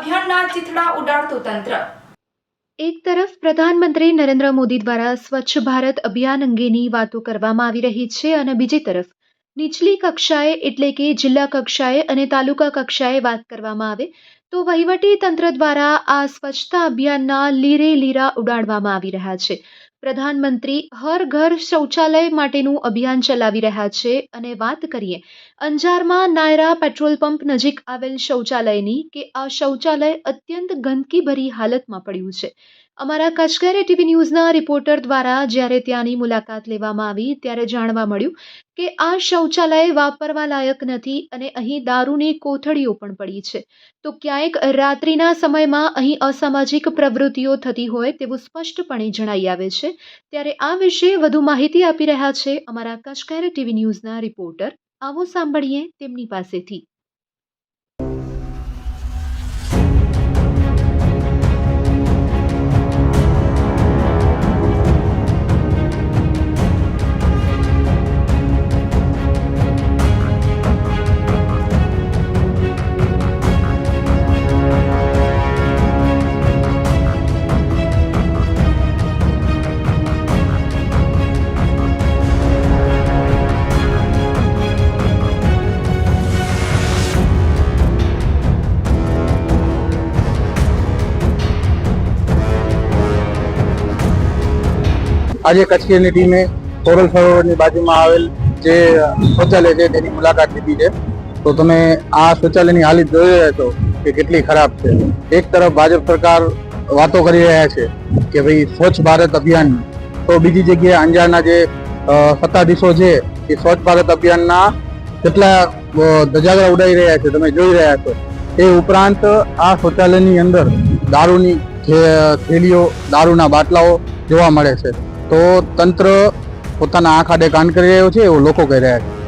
અભિયાનના ચીથડા ઉડાડતું તંત્ર। એક તરફ પ્રધાનમંત્રી નરેન્દ્ર મોદી દ્વારા સ્વચ્છ ભારત અભિયાન અંગેની વાતો કરવામાં આવી રહી છે અને બીજી તરફ નીચલી કક્ષાએ એટલે કે જિલ્લા કક્ષાએ અને તાલુકા કક્ષાએ વાત કરવામાં આવે તો વહીવટી તંત્ર દ્વારા આ સ્વચ્છતા અભિયાનના લીરે લીરા ઉડાડવામાં આવી રહ્યા છે। પ્રધાનમંત્રી હર ઘર શૌચાલય માટેનું અભિયાન ચલાવી રહ્યા છે અને વાત કરીએ અંજારમાં નાયરા પેટ્રોલ પંપ નજીક આવેલ શૌચાલયની કે આ શૌચાલય અત્યંત ગંદકીભરી હાલતમાં પડ્યું છે। અમારા કચકેરે ટીવી ન્યૂઝના રિપોર્ટર દ્વારા જ્યારે ત્યાંની મુલાકાત લેવામાં આવી ત્યારે જાણવા મળ્યું કે આ શૌચાલય વાપરવા લાયક નથી અને અહીં દારૂની કોથળીઓ પણ પડી છે તો ક્યાંક રાત્રિના સમયમાં અહીં અસામાજિક પ્રવૃત્તિઓ થતી હોય તેવું સ્પષ્ટપણે જણાઈ આવે છે। ત્યારે આ વિશે વધુ માહિતી આપી રહ્યા છે અમારા કચકેરે ટીવી ન્યૂઝના રિપોર્ટર। આવો સાંભળીએ તેમની પાસેથી। આજે કચ્છની ટીમે કોરલ સરોવરની બાજુમાં આવેલ જે શૌચાલય છે તેની મુલાકાત લીધી છે। તો તમે આ શૌચાલયની હાલત જોઈ રહ્યા છો કે કેટલી ખરાબ છે। એક તરફ ભાજપ સરકાર વાતો કરી રહ્યા છે કે ભાઈ સ્વચ્છ ભારત અભિયાન, તો બીજી જગ્યાએ અંજારના જે સત્તાધીશો છે એ સ્વચ્છ ભારત અભિયાનના કેટલા ધજાગરા ઉડાવી રહ્યા છે તમે જોઈ રહ્યા છો। એ ઉપરાંત આ શૌચાલયની અંદર દારૂની થેલીઓ, દારૂના બાટલાઓ જોવા મળે છે। તો તંત્ર પોતાના આંખ આડે કાન કરી રહ્યો છે એવું લોકો કહી રહ્યા છે।